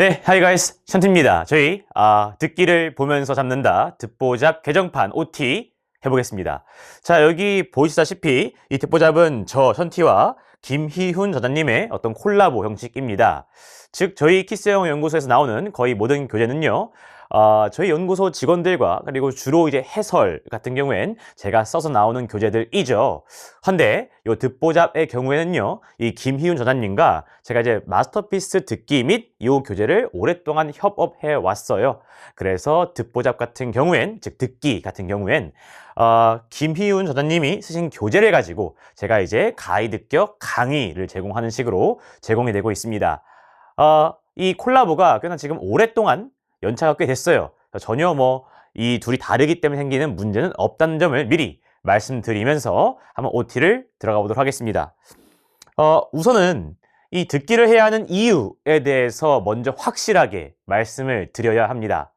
네, 하이 가이스 션트입니다. 저희 듣기를 보면서 잡는다 듣보잡 개정판 OT 해보겠습니다. 자, 여기 보시다시피 이 듣보잡은 저 션티와 김희훈 저자님의 어떤 콜라보 형식입니다. 즉 저희 키스영어 연구소에서 나오는 거의 모든 교재는요, 저희 연구소 직원들과 그리고 주로 이제 해설 같은 경우엔 제가 써서 나오는 교재들이죠. 한데 이 듣보잡의 경우에는요, 이 김희훈 저자님과 제가 이제 마스터피스 듣기 및 이 교재를 오랫동안 협업해 왔어요. 그래서 듣보잡 같은 경우엔, 즉 듣기 같은 경우엔 김희훈 저자님이 쓰신 교재를 가지고 제가 이제 가이드격 강의를 제공하는 식으로 제공이 되고 있습니다. 이 콜라보가 꽤나 지금 오랫동안 연차가 꽤 됐어요. 전혀 이 둘이 다르기 때문에 생기는 문제는 없다는 점을 미리 말씀드리면서 한번 OT를 들어가 보도록 하겠습니다. 우선은 이 듣기를 해야 하는 이유에 대해서 먼저 확실하게 말씀을 드려야 합니다.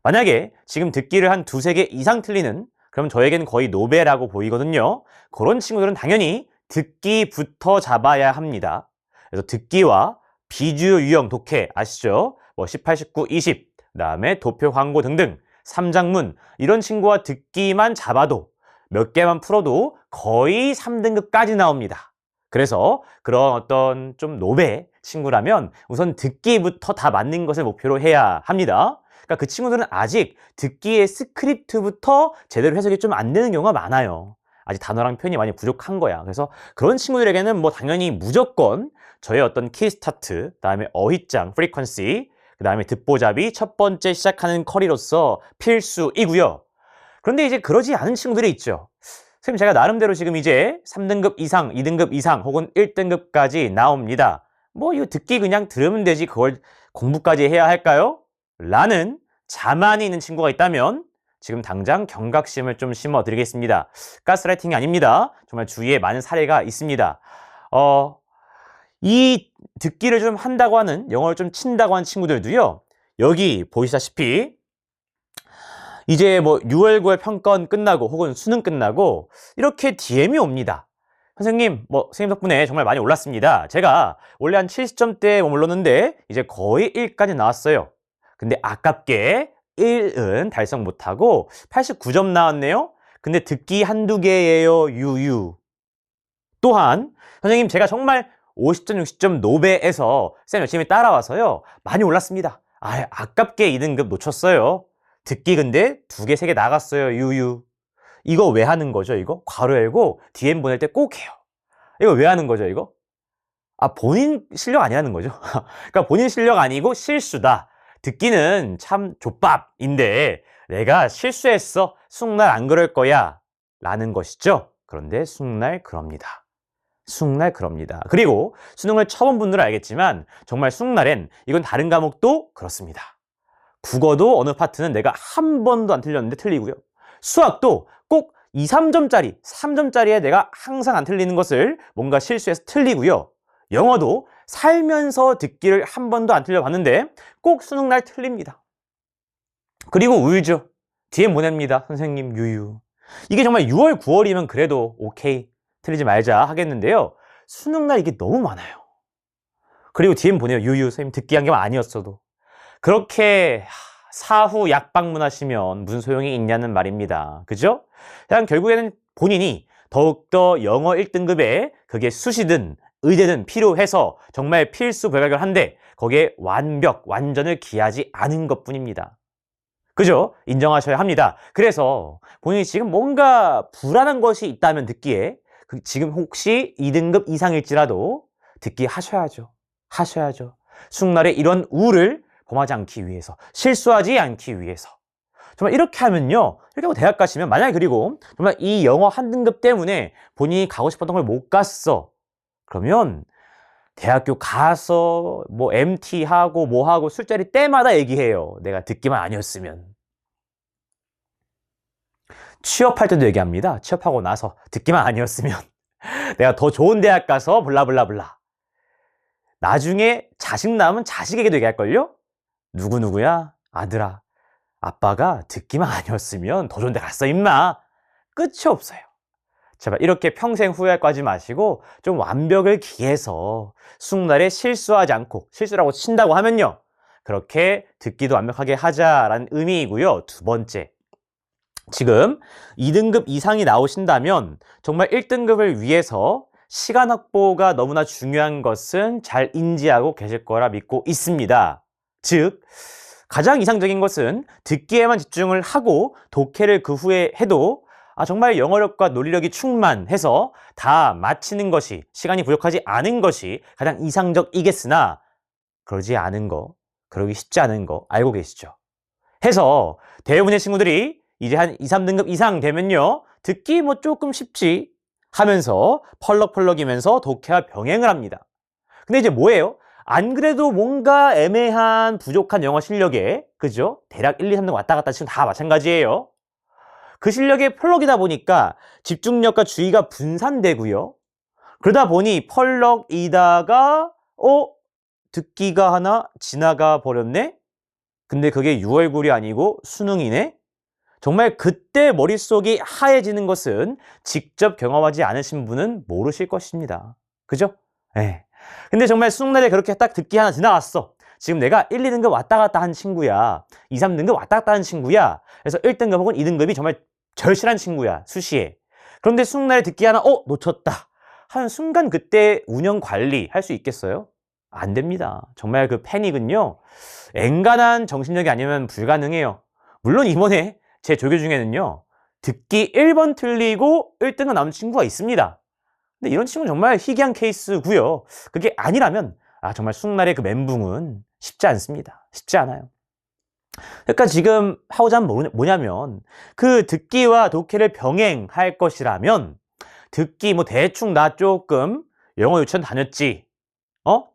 만약에 지금 듣기를 한 두세 개 이상 틀리는, 그럼 저에게는 거의 노베라고 보이거든요. 그런 친구들은 당연히 듣기부터 잡아야 합니다. 그래서 듣기와 비주요 유형 독해 아시죠? 18, 19, 20, 그다음에 도표, 광고 등등 3장문 이런 친구와 듣기만 잡아도 몇 개만 풀어도 거의 3등급까지 나옵니다. 그래서 그런 어떤 좀 노베 친구라면 우선 듣기부터 다 맞는 것을 목표로 해야 합니다. 그러니까 그 친구들은 아직 듣기의 스크립트부터 제대로 해석이 좀 안 되는 경우가 많아요. 아직 단어랑 표현이 많이 부족한 거야. 그래서 그런 친구들에게는 당연히 무조건 저의 어떤 키스타트, 그다음에 어휘장, 프리퀀시, 그다음에 듣보잡이 첫 번째 시작하는 커리로서 필수이고요. 그런데 이제 그러지 않은 친구들이 있죠. 선생님, 제가 나름대로 지금 이제 3등급 이상, 2등급 이상 혹은 1등급까지 나옵니다. 이거 듣기 그냥 들으면 되지 그걸 공부까지 해야 할까요? 라는 자만이 있는 친구가 있다면 지금 당장 경각심을 좀 심어드리겠습니다. 가스라이팅이 아닙니다. 정말 주위에 많은 사례가 있습니다. 이 듣기를 좀 한다고 하는, 영어를 좀 친다고 하는 친구들도요, 여기 보시다시피 이제 6월, 9월 평가원 끝나고 혹은 수능 끝나고 이렇게 DM이 옵니다. 선생님, 선생님 덕분에 정말 많이 올랐습니다. 제가 원래 한 70점대에 머물렀는데 이제 거의 1까지 나왔어요. 근데 아깝게 1은 달성 못하고 89점 나왔네요. 근데 듣기 한두 개예요. 유유. 또한 선생님, 제가 정말 50점, 60점 노베에서 쌤 열심히 따라와서요, 많이 올랐습니다. 아깝게 2등급 놓쳤어요. 듣기 근데 2개, 3개 나갔어요. 유유. 이거 왜 하는 거죠, 이거? 괄호 열고 DM 보낼 때 꼭 해요. 이거 왜 하는 거죠, 이거? 본인 실력 아니라는 거죠. 그러니까 본인 실력 아니고 실수다. 듣기는 참 족밥인데 내가 실수했어. 수능날 안 그럴 거야. 라는 것이죠. 그런데 수능날 그럽니다. 수능날 그럽니다. 그리고 수능을 쳐본 분들은 알겠지만 정말 수능날엔 이건 다른 과목도 그렇습니다. 국어도 어느 파트는 내가 한 번도 안 틀렸는데 틀리고요. 수학도 꼭 2, 3점짜리, 3점짜리에 내가 항상 안 틀리는 것을 뭔가 실수해서 틀리고요. 영어도 살면서 듣기를 한 번도 안 틀려봤는데 꼭 수능날 틀립니다. 그리고 울죠. DM 보냅니다. 선생님 유유. 이게 정말 6월, 9월이면 그래도 오케이, 틀리지 말자 하겠는데요. 수능날 이게 너무 많아요. 그리고 DM 보내요. 유유, 선생님 듣기 한 개만 아니었어도. 그렇게 사후 약방문하시면 무슨 소용이 있냐는 말입니다. 그죠? 그냥 결국에는 본인이 더욱더 영어 1등급에 그게 수시든 의대든 필요해서 정말 필수 불가결 한데 거기에 완전을 기하지 않은 것뿐입니다. 그죠? 인정하셔야 합니다. 그래서 본인이 지금 뭔가 불안한 것이 있다면 듣기에 지금 혹시 2등급 이상일지라도 듣기 하셔야죠. 하셔야죠. 수능날에 이런 우를 범하지 않기 위해서, 실수하지 않기 위해서. 정말 이렇게 하면요, 이렇게 하고 대학 가시면, 만약에 그리고 정말 이 영어 한 등급 때문에 본인이 가고 싶었던 걸 못 갔어. 그러면 대학교 가서 MT하고 하고 술자리 때마다 얘기해요. 내가 듣기만 아니었으면. 취업할 때도 얘기합니다. 취업하고 나서 듣기만 아니었으면 내가 더 좋은 대학 가서 블라블라블라. 나중에 자식 낳으면 자식에게도 얘기할걸요? 누구누구야? 아들아, 아빠가 듣기만 아니었으면 더 좋은 데 갔어, 임마. 끝이 없어요. 제발 이렇게 평생 후회할 거 하지 마시고 좀 완벽을 기해서 수능날에 실수하지 않고, 실수라고 친다고 하면요, 그렇게 듣기도 완벽하게 하자라는 의미이고요. 두 번째, 지금 2등급 이상이 나오신다면 정말 1등급을 위해서 시간 확보가 너무나 중요한 것은 잘 인지하고 계실 거라 믿고 있습니다. 즉, 가장 이상적인 것은 듣기에만 집중을 하고 독해를 그 후에 해도 정말 영어력과 논리력이 충만해서 다 마치는 것이, 시간이 부족하지 않은 것이 가장 이상적이겠으나 그러지 않은 거, 그러기 쉽지 않은 거 알고 계시죠? 해서 대부분의 친구들이 이제 한 2, 3등급 이상 되면요, 듣기 뭐 조금 쉽지 하면서 펄럭펄럭이면서 독해와 병행을 합니다. 근데 이제 뭐예요? 안 그래도 뭔가 애매한 부족한 영어 실력에, 그죠? 대략 1, 2, 3등 왔다 갔다 치면 다 마찬가지예요. 그 실력에 펄럭이다 보니까 집중력과 주의가 분산되고요. 그러다 보니 펄럭이다가 듣기가 하나 지나가 버렸네? 근데 그게 6월굴이 아니고 수능이네? 정말 그때 머릿속이 하얘지는 것은 직접 경험하지 않으신 분은 모르실 것입니다. 그죠? 예. 근데 정말 수능날에 그렇게 딱 듣기 하나 지나갔어. 지금 내가 1, 2등급 왔다 갔다 한 친구야. 2, 3등급 왔다 갔다 한 친구야. 그래서 1등급 혹은 2등급이 정말 절실한 친구야. 수시에. 그런데 수능날에 듣기 하나 놓쳤다 하는 순간 그때 운영 관리 할 수 있겠어요? 안 됩니다. 정말 그 패닉은요, 엔간한 정신력이 아니면 불가능해요. 물론 이번에 제 조교 중에는요, 듣기 1번 틀리고 1등급 남은 친구가 있습니다. 근데 이런 친구는 정말 희귀한 케이스고요. 그게 아니라면 정말 수능날의 그 멘붕은 쉽지 않습니다. 쉽지 않아요. 그러니까 지금 하고자 하는 뭐냐면, 그 듣기와 독해를 병행할 것이라면 듣기 뭐 대충 나 조금 영어 유치원 다녔지,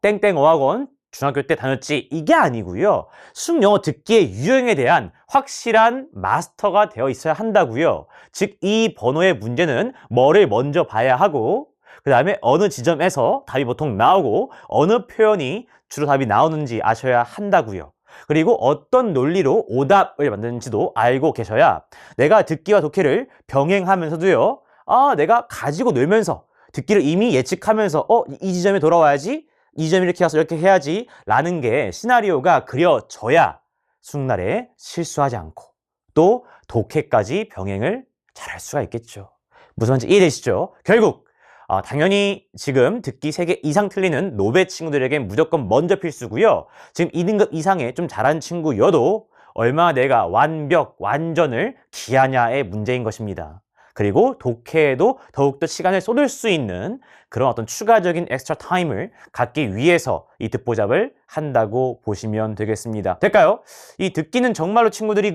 땡땡 어학원 중학교 때 다녔지, 이게 아니고요. 수능 영어 듣기의 유형에 대한 확실한 마스터가 되어 있어야 한다고요. 즉, 이 번호의 문제는 뭐를 먼저 봐야 하고, 그 다음에 어느 지점에서 답이 보통 나오고 어느 표현이 주로 답이 나오는지 아셔야 한다고요. 그리고 어떤 논리로 오답을 만드는지도 알고 계셔야 내가 듣기와 독해를 병행하면서도요, 내가 가지고 놀면서 듣기를 이미 예측하면서 이 지점에 돌아와야지, 이 지점 이렇게 와서 이렇게 해야지 라는 게 시나리오가 그려져야 수능날에 실수하지 않고 또 독해까지 병행을 잘할 수가 있겠죠. 무슨 말인지 이해되시죠? 결국 당연히 지금 듣기 3개 이상 틀리는 노베 친구들에겐 무조건 먼저 필수고요. 지금 2등급 이상의 좀 잘한 친구여도 얼마나 내가 완전을 기하냐의 문제인 것입니다. 그리고 독해에도 더욱더 시간을 쏟을 수 있는 그런 어떤 추가적인 엑스트라 타임을 갖기 위해서 이 듣보잡을 한다고 보시면 되겠습니다. 될까요? 이 듣기는 정말로 친구들이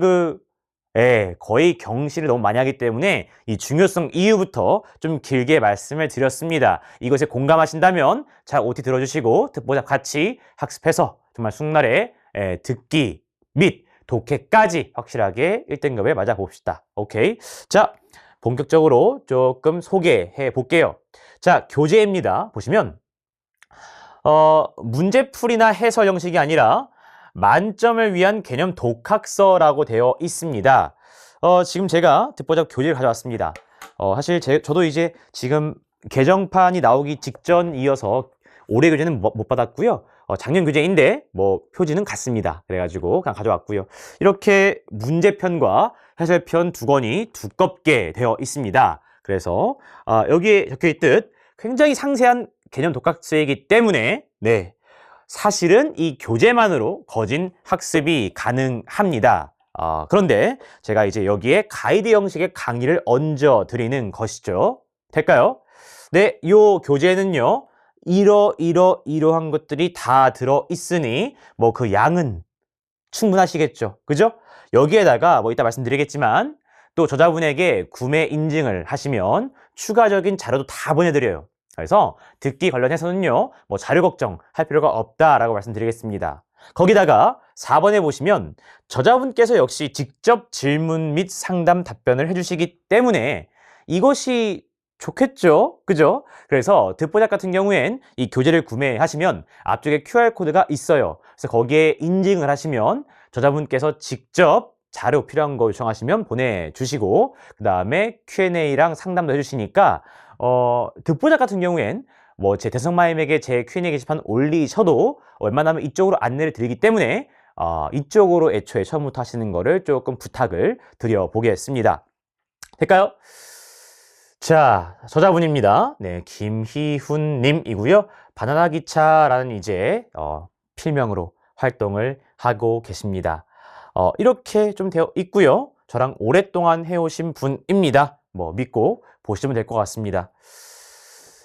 거의 경시를 너무 많이 하기 때문에 이 중요성 이후부터 좀 길게 말씀을 드렸습니다. 이것에 공감하신다면 잘 OT 들어주시고 듣보잡 같이 학습해서 정말 수능날에 듣기 및 독해까지 확실하게 1등급에 맞아봅시다. 오케이? 자, 본격적으로 조금 소개해 볼게요. 자, 교재입니다. 보시면 문제풀이나 해설 형식이 아니라 만점을 위한 개념 독학서라고 되어 있습니다. 지금 제가 듣보잡 교재를 가져왔습니다. 사실 저도 이제 지금 개정판이 나오기 직전이어서 올해 교재는 못 받았고요. 작년 교재인데 뭐 표지는 같습니다. 그래가지고 그냥 가져왔고요. 이렇게 문제편과 해설편 두 권이 두껍게 되어 있습니다. 그래서 여기에 적혀있듯 굉장히 상세한 개념 독학서이기 때문에 사실은 이 교재만으로 거진 학습이 가능합니다. 그런데 제가 이제 여기에 가이드 형식의 강의를 얹어 드리는 것이죠. 될까요? 네, 요 교재는요, 이러한 것들이 다 들어 있으니 뭐 그 양은 충분하시겠죠. 그죠? 여기에다가 뭐 이따 말씀드리겠지만 또 저자분에게 구매 인증을 하시면 추가적인 자료도 다 보내드려요. 그래서 듣기 관련해서는요, 뭐 자료 걱정할 필요가 없다라고 말씀드리겠습니다. 거기다가 4번에 보시면 저자분께서 역시 직접 질문 및 상담 답변을 해주시기 때문에 이것이 좋겠죠? 그죠? 그래서 듣보잡 같은 경우엔 이 교재를 구매하시면 앞쪽에 QR코드가 있어요. 그래서 거기에 인증을 하시면 저자분께서 직접 자료 필요한 거 요청하시면 보내주시고 그 다음에 Q&A랑 상담도 해주시니까 듣보잡 같은 경우엔 뭐 제 대성마임에게 제 Q&A 게시판 올리셔도 웬만하면 이쪽으로 안내를 드리기 때문에 이쪽으로 애초에 처음부터 하시는 거를 조금 부탁을 드려보겠습니다. 될까요? 자, 저자분입니다. 네, 김희훈 님이고요. 바나나 기차라는 이제 필명으로 활동을 하고 계십니다. 이렇게 좀 되어 있고요. 저랑 오랫동안 해오신 분입니다. 뭐 믿고 보시면 될 것 같습니다.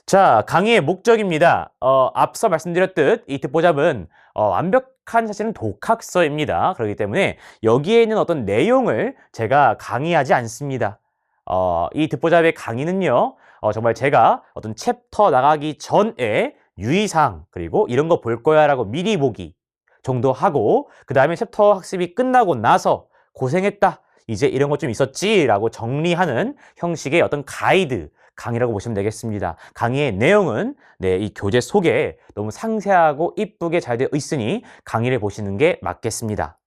자, 강의의 목적입니다. 앞서 말씀드렸듯 이 듣보잡은 완벽한 사실은 독학서입니다. 그렇기 때문에 여기에 있는 어떤 내용을 제가 강의하지 않습니다. 이 듣보잡의 강의는요, 정말 제가 어떤 챕터 나가기 전에 유의사항, 그리고 이런 거 볼 거야 라고 미리 보기 정도 하고, 그 다음에 챕터 학습이 끝나고 나서 고생했다, 이제 이런 것 좀 있었지 라고 정리하는 형식의 어떤 가이드 강의라고 보시면 되겠습니다. 강의의 내용은 네, 이 교재 속에 너무 상세하고 이쁘게 잘 되어 있으니 강의를 보시는 게 맞겠습니다.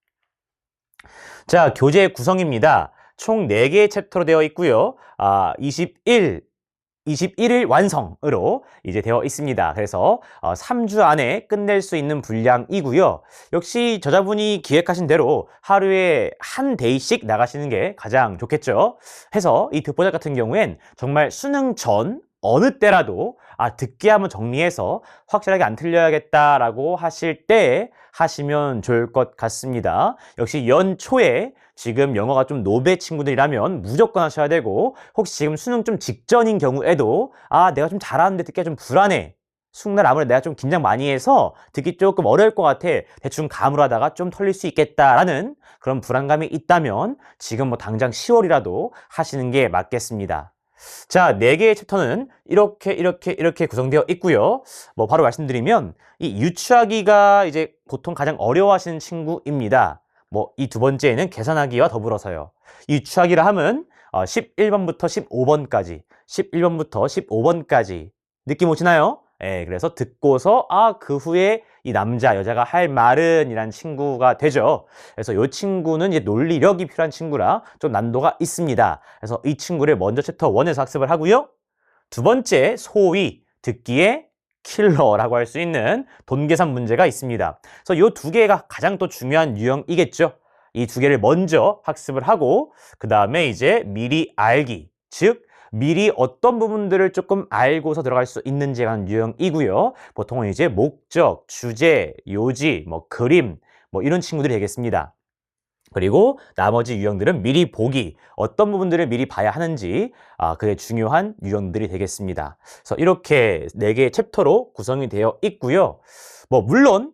자, 교재 구성입니다. 총 4개의 챕터로 되어 있고요. 21일 완성으로 이제 되어 있습니다. 그래서 3주 안에 끝낼 수 있는 분량이고요. 역시 저자분이 기획하신 대로 하루에 한 데이씩 나가시는 게 가장 좋겠죠. 해서 이 듣보잡 같은 경우엔 정말 수능 전 어느 때라도 듣기 한번 정리해서 확실하게 안 틀려야겠다라고 하실 때 하시면 좋을 것 같습니다. 역시 연초에 지금 영어가 좀 노베 친구들이라면 무조건 하셔야 되고, 혹시 지금 수능 좀 직전인 경우에도 내가 좀 잘하는데 듣기가 좀 불안해, 수능날 아무래도 내가 좀 긴장 많이 해서 듣기 조금 어려울 것 같아, 대충 감으로 하다가 좀 털릴 수 있겠다라는 그런 불안감이 있다면 지금 뭐 당장 10월이라도 하시는 게 맞겠습니다. 자, 4개의 챕터는 이렇게 구성되어 있고요. 뭐 바로 말씀드리면 이 유추하기가 이제 보통 가장 어려워하시는 친구입니다. 뭐 이 두 번째는 계산하기와 더불어서요. 이 유추하기라 하면 11번부터 15번까지, 11번부터 15번까지 느낌 오시나요? 예, 그래서 듣고서 그 후에 이 남자, 여자가 할 말은 이란 친구가 되죠. 그래서 이 친구는 이제 논리력이 필요한 친구라 좀 난도가 있습니다. 그래서 이 친구를 먼저 챕터 1에서 학습을 하고요. 두 번째, 소위 듣기의 킬러라고 할 수 있는 돈계산 문제가 있습니다. 그래서 이 두 개가 가장 또 중요한 유형이겠죠. 이 두 개를 먼저 학습을 하고, 그 다음에 이제 미리 알기, 즉 미리 어떤 부분들을 조금 알고서 들어갈 수 있는지에 관한 유형이고요. 보통은 이제 목적, 주제, 요지, 뭐 그림, 뭐 이런 친구들이 되겠습니다. 그리고 나머지 유형들은 미리 보기, 어떤 부분들을 미리 봐야 하는지 그게 중요한 유형들이 되겠습니다. 그래서 이렇게 4개의 챕터로 구성이 되어 있고요. 뭐 물론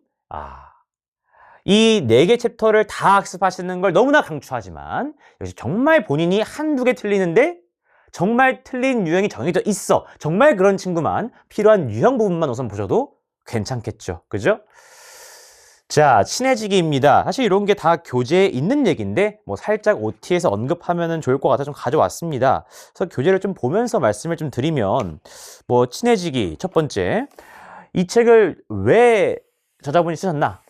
이 4개 챕터를 다 학습하시는 걸 너무나 강추하지만, 역시 정말 본인이 한두 개 틀리는데 정말 틀린 유형이 정해져 있어, 정말 그런 친구만 필요한 유형 부분만 우선 보셔도 괜찮겠죠. 그죠? 자, 친해지기입니다. 사실 이런 게 다 교재에 있는 얘기인데 뭐 살짝 OT에서 언급하면 좋을 것 같아서 좀 가져왔습니다. 그래서 교재를 좀 보면서 말씀을 좀 드리면, 뭐 친해지기 첫 번째, 이 책을 왜 저자분이 쓰셨나?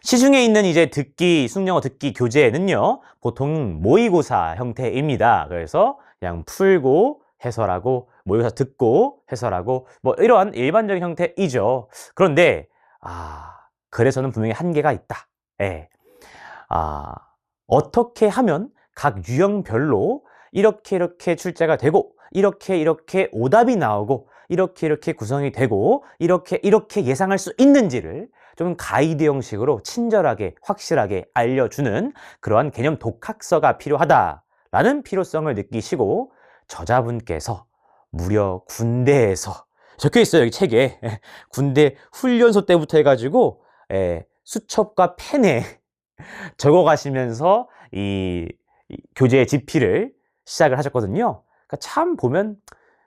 시중에 있는 이제 듣기, 수능영어 듣기 교재는요, 보통 모의고사 형태입니다. 그래서 그냥 풀고 해설하고, 모의고사 듣고 해설하고, 뭐 이러한 일반적인 형태이죠. 그런데 그래서는 분명히 한계가 있다. 예. 어떻게 하면 각 유형별로 이렇게 출제가 되고, 이렇게 오답이 나오고, 이렇게 구성이 되고, 이렇게 예상할 수 있는지를 좀 가이드 형식으로 친절하게, 확실하게 알려주는 그러한 개념 독학서가 필요하다라는 필요성을 느끼시고, 저자분께서 무려 군대에서 적혀 있어요, 여기 책에. 군대 훈련소 때부터 해가지고 수첩과 펜에 적어 가시면서 이 교재의 집필을 시작을 하셨거든요. 그러니까 참 보면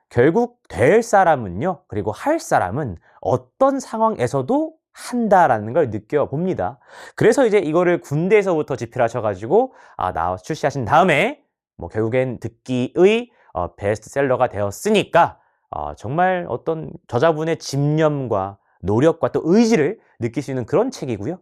결국 될 사람은요, 그리고 할 사람은 어떤 상황에서도 한다라는 걸 느껴봅니다. 그래서 이제 이거를 군대에서부터 집필하셔가지고 출시하신 다음에 뭐 결국엔 듣기의 베스트셀러가 되었으니까 정말 어떤 저자분의 집념과 노력과 또 의지를 느낄 수 있는 그런 책이고요.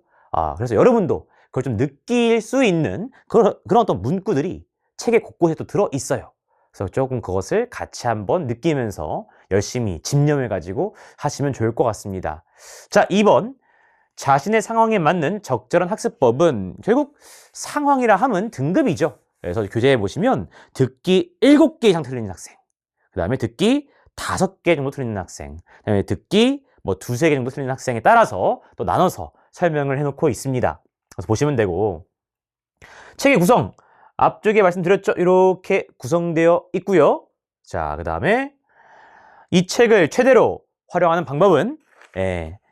그래서 여러분도 그걸 좀 느낄 수 있는 그런 어떤 문구들이 책의 곳곳에 또 들어 있어요. 그래서 조금 그것을 같이 한번 느끼면서 열심히 집념을 가지고 하시면 좋을 것 같습니다. 자, 2번. 자신의 상황에 맞는 적절한 학습법은 결국 상황이라 함은 등급이죠. 그래서 교재에 보시면 듣기 7개 이상 틀리는 학생, 그 다음에 듣기 5개 정도 틀리는 학생, 그 다음에 듣기 뭐 2, 3개 정도 틀리는 학생에 따라서 또 나눠서 설명을 해놓고 있습니다. 그래서 보시면 되고, 책의 구성, 앞쪽에 말씀드렸죠? 이렇게 구성되어 있고요. 자, 그 다음에 이 책을 최대로 활용하는 방법은,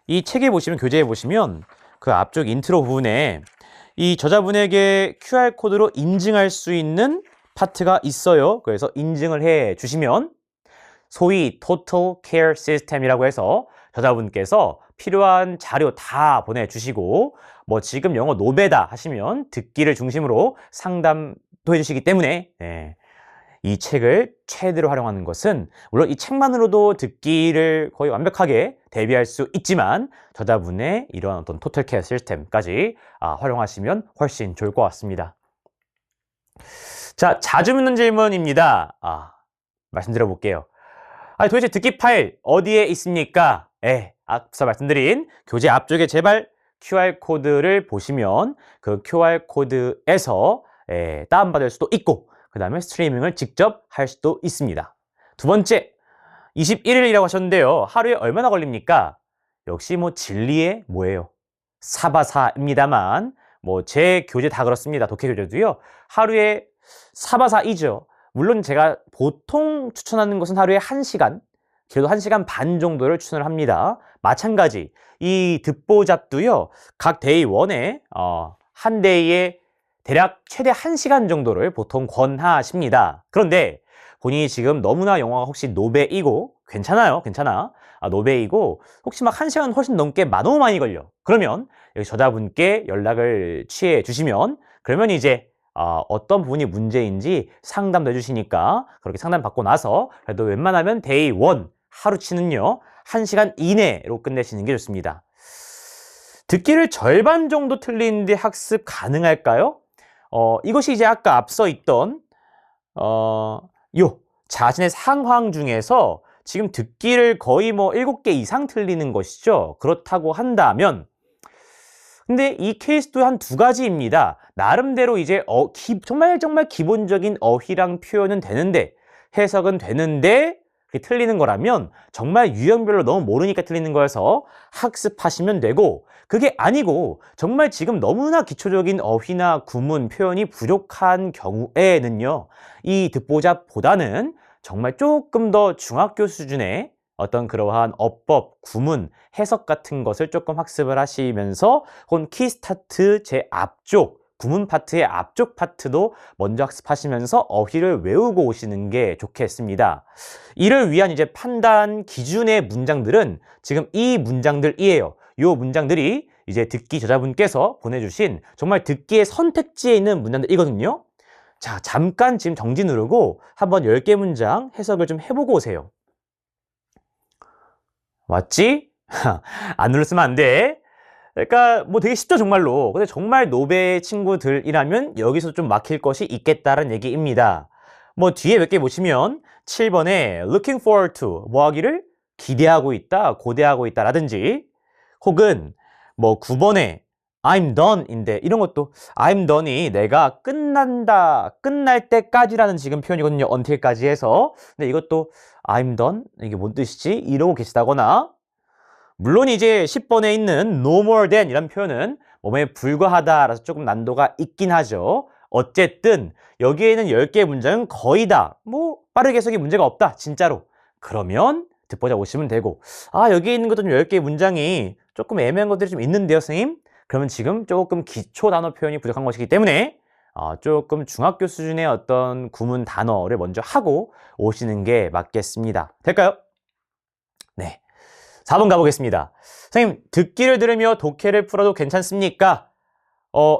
이 책에 보시면, 교재에 보시면 그 앞쪽 인트로 부분에 이 저자분에게 QR코드로 인증할 수 있는 파트가 있어요. 그래서 인증을 해 주시면 소위 Total Care System이라고 해서 저자분께서 필요한 자료 다 보내주시고, 뭐 지금 영어 노베다 하시면 듣기를 중심으로 상담도 해주시기 때문에, 이 책을 최대로 활용하는 것은 물론 이 책만으로도 듣기를 거의 완벽하게 대비할 수 있지만 저자분의 이런 어떤 토탈 케어 시스템까지 활용하시면 훨씬 좋을 것 같습니다. 자, 자주 묻는 질문입니다. 말씀드려 볼게요. 도대체 듣기 파일 어디에 있습니까? 앞서 말씀드린 교재 앞쪽에 제발 QR코드를 보시면 그 QR코드에서 다운받을 수도 있고, 그 다음에 스트리밍을 직접 할 수도 있습니다. 두 번째, 21일이라고 하셨는데요. 하루에 얼마나 걸립니까? 역시 뭐 진리의 뭐예요? 사바사입니다만, 뭐 제 교재 다 그렇습니다. 독해 교재도요. 하루에 사바사이죠. 물론 제가 보통 추천하는 것은 하루에 1시간, 그래도 1시간 반 정도를 추천을 합니다. 마찬가지, 이 듣보잡도요. 각 데이 1에 한 데이에 대략 최대 1시간 정도를 보통 권하십니다. 그런데 본인이 지금 너무나 영어가 혹시 노베이고, 괜찮아요, 괜찮아. 노베이고 혹시 막 1시간 훨씬 넘게 너무 많이 걸려. 그러면 여기 저자분께 연락을 취해 주시면, 그러면 이제 어떤 부분이 문제인지 상담도 해주시니까 그렇게 상담 받고 나서 그래도 웬만하면 데이 1 하루치는요 1시간 이내로 끝내시는 게 좋습니다. 듣기를 절반 정도 틀리는데 학습 가능할까요? 이것이 이제 아까 앞서 있던 자신의 상황 중에서 지금 듣기를 거의 뭐 7개 이상 틀리는 것이죠. 그렇다고 한다면, 근데 이 케이스도 한 2가지입니다. 나름대로 이제 정말 기본적인 어휘랑 표현은 되는데, 해석은 되는데 그게 틀리는 거라면 정말 유형별로 너무 모르니까 틀리는 거여서 학습하시면 되고, 그게 아니고 정말 지금 너무나 기초적인 어휘나 구문, 표현이 부족한 경우에는요, 이 듣보잡보다는 정말 조금 더 중학교 수준의 어떤 그러한 어법, 구문, 해석 같은 것을 조금 학습을 하시면서 혹은 키스타트 제 앞쪽, 구문 파트의 앞쪽 파트도 먼저 학습하시면서 어휘를 외우고 오시는 게 좋겠습니다. 이를 위한 이제 판단 기준의 문장들은 지금 이 문장들이에요. 이 문장들이 이제 듣기 저자분께서 보내주신 정말 듣기의 선택지에 있는 문장들이거든요. 자, 잠깐 지금 정지 누르고 한번 10개 문장 해석을 좀 해보고 오세요. 맞지? 안 눌렀으면 안 돼. 그러니까 뭐 되게 쉽죠, 정말로. 근데 정말 노베 친구들이라면 여기서 좀 막힐 것이 있겠다는 얘기입니다. 뭐 뒤에 몇 개 보시면 7번에 looking forward to, 뭐 하기를 기대하고 있다, 고대하고 있다 라든지, 혹은 뭐 9번에 I'm done인데, 이런 것도 I'm done이 내가 끝난다, 끝날 때까지라는 지금 표현이거든요. until까지 해서. 근데 이것도 I'm done? 이게 뭔 뜻이지? 이러고 계시다거나, 물론 이제 10번에 있는 no more than 이란 표현은 몸에 불과하다라서 조금 난도가 있긴 하죠. 어쨌든 여기에는 10개의 문장은 거의 다 뭐 빠르게 해석이 문제가 없다, 진짜로. 그러면 듣보자 오시면 되고, 여기에 있는 것도 좀 10개의 문장이 조금 애매한 것들이 좀 있는데요, 선생님? 그러면 지금 조금 기초 단어 표현이 부족한 것이기 때문에 조금 중학교 수준의 어떤 구문 단어를 먼저 하고 오시는 게 맞겠습니다. 될까요? 네. 4번 가보겠습니다. 선생님, 듣기를 들으며 독해를 풀어도 괜찮습니까?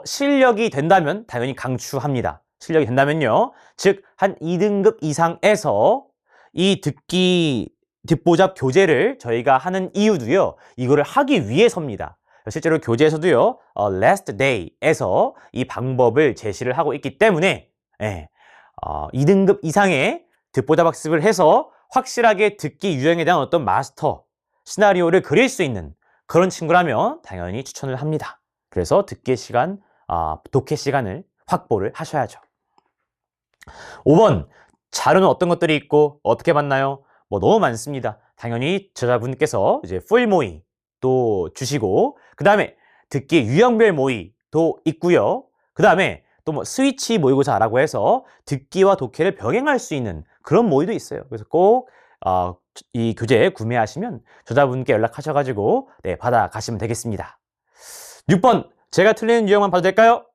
실력이 된다면 당연히 강추합니다. 실력이 된다면요. 즉, 한 2등급 이상에서 이 듣보잡 교재를 저희가 하는 이유도요, 이거를 하기 위해서입니다. 실제로 교재에서도요, last day에서 이 방법을 제시를 하고 있기 때문에 2등급 이상의 듣보잡 학습을 해서 확실하게 듣기 유형에 대한 어떤 마스터, 시나리오를 그릴 수 있는 그런 친구라면 당연히 추천을 합니다. 그래서 독해 시간을 확보를 하셔야죠. 5번, 자료는 어떤 것들이 있고 어떻게 받나요? 뭐 너무 많습니다. 당연히 저자분께서 이제 풀 모의도 주시고, 그 다음에 듣기 유형별 모의도 있고요. 그 다음에 또 뭐 스위치 모의고사라고 해서 듣기와 독해를 병행할 수 있는 그런 모의도 있어요. 그래서 꼭 이 교재 구매하시면 저자분께 연락하셔가지고 받아가시면 되겠습니다. 6번, 제가 틀리는 유형만 봐도 될까요?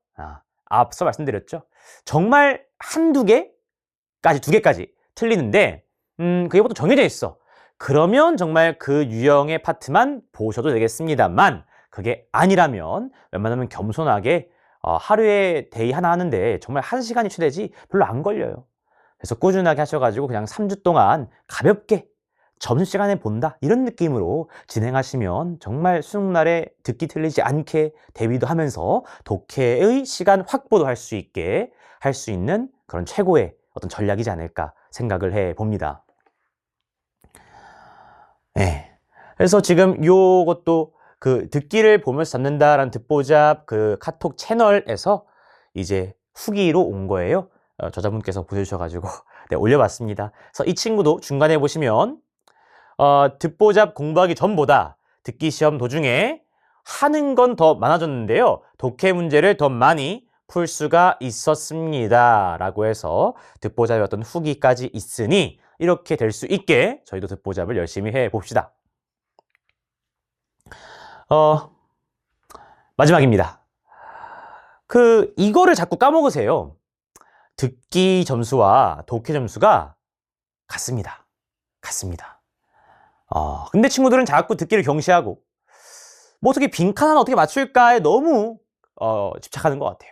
앞서 말씀드렸죠. 정말 한두 개까지, 2개까지 틀리는데 그게 보통 정해져 있어. 그러면 정말 그 유형의 파트만 보셔도 되겠습니다만, 그게 아니라면 웬만하면 겸손하게 하루에 데이 하나 하는데 정말 1시간이 최대지 별로 안 걸려요. 그래서 꾸준하게 하셔가지고 그냥 3주 동안 가볍게 점심시간에 본다 이런 느낌으로 진행하시면 정말 수능날에 듣기 틀리지 않게 대비도 하면서 독해의 시간 확보도 할 수 있는 그런 최고의 어떤 전략이지 않을까 생각을 해 봅니다. 네. 그래서 지금 요것도 그 듣기를 보면서 잡는다라는 듣보잡 그 카톡 채널에서 이제 후기로 온 거예요. 저자분께서 보여주셔가지고 올려봤습니다. 그래서 이 친구도 중간에 보시면 듣보잡 공부하기 전보다 듣기 시험 도중에 하는 건 더 많아졌는데요. 독해 문제를 더 많이 풀 수가 있었습니다. 라고 해서 듣보잡의 어떤 후기까지 있으니 이렇게 될 수 있게 저희도 듣보잡을 열심히 해봅시다. 마지막입니다. 이거를 자꾸 까먹으세요. 듣기 점수와 독해 점수가 같습니다. 근데 친구들은 자꾸 듣기를 경시하고 뭐 어떻게 빈칸 하나 어떻게 맞출까에 너무 집착하는 것 같아요.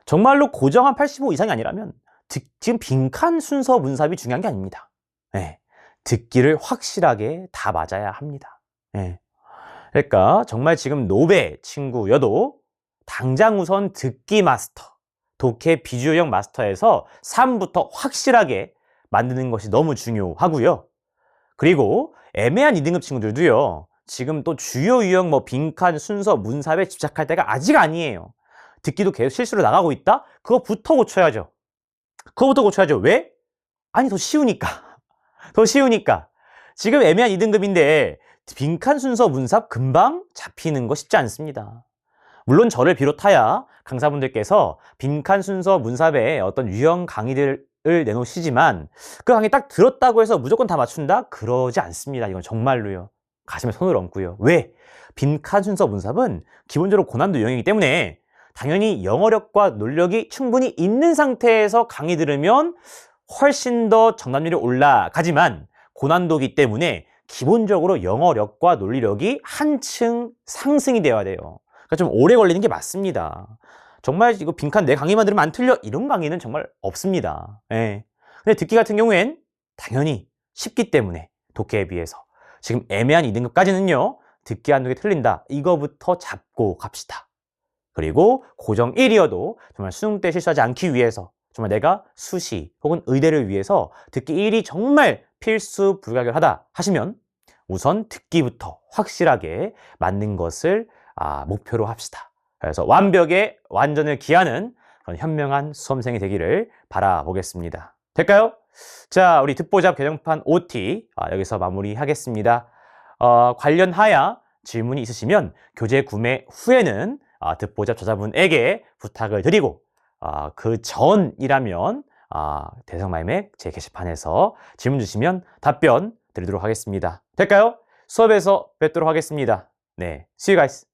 정말로 고정한 85 이상이 아니라면 지금 빈칸 순서 문삽이 중요한 게 아닙니다. 네. 듣기를 확실하게 다 맞아야 합니다. 네. 그러니까 정말 지금 노베 친구여도 당장 우선 듣기 마스터, 독해 비주형 마스터에서 3부터 확실하게 만드는 것이 너무 중요하고요. 그리고 애매한 2등급 친구들도요. 지금 또 주요 유형 빈칸 순서 문삽에 집착할 때가 아직 아니에요. 듣기도 계속 실수로 나가고 있다? 그거부터 고쳐야죠. 왜? 아니 더 쉬우니까. 지금 애매한 2등급인데 빈칸 순서 문삽 금방 잡히는 거 쉽지 않습니다. 물론 저를 비롯하여 강사분들께서 빈칸 순서 문삽에 어떤 유형 강의들을 내놓으시지만 그 강의 딱 들었다고 해서 무조건 다 맞춘다? 그러지 않습니다. 이건 정말로요. 가슴에 손을 얹고요. 왜? 빈칸 순서 문삽은 기본적으로 고난도 유형이기 때문에 당연히 영어력과 논력이 충분히 있는 상태에서 강의 들으면 훨씬 더 정답률이 올라가지만 고난도이기 때문에 기본적으로 영어력과 논리력이 한층 상승이 되어야 돼요. 그러니까 좀 오래 걸리는 게 맞습니다. 정말 이거 빈칸 내 강의만 들으면 안 틀려? 이런 강의는 정말 없습니다. 예. 근데 듣기 같은 경우엔 당연히 쉽기 때문에 독해에 비해서 지금 애매한 2등급까지는요. 듣기 한두 개 틀린다. 이거부터 잡고 갑시다. 그리고 고정 1이어도 정말 수능 때 실수하지 않기 위해서 정말 내가 수시 혹은 의대를 위해서 듣기 1이 정말 필수 불가결하다 하시면 우선 듣기부터 확실하게 맞는 것을 목표로 합시다. 그래서 완벽에 완전을 기하는 그런 현명한 수험생이 되기를 바라보겠습니다. 될까요? 자, 우리 듣보잡 개정판 OT 여기서 마무리하겠습니다. 관련하여 질문이 있으시면 교재 구매 후에는 듣보잡 저자분에게 부탁을 드리고 그 전이라면 대성마이맥 제 게시판에서 질문 주시면 답변 드리도록 하겠습니다. 될까요? 수업에서 뵙도록 하겠습니다. 네, see you guys.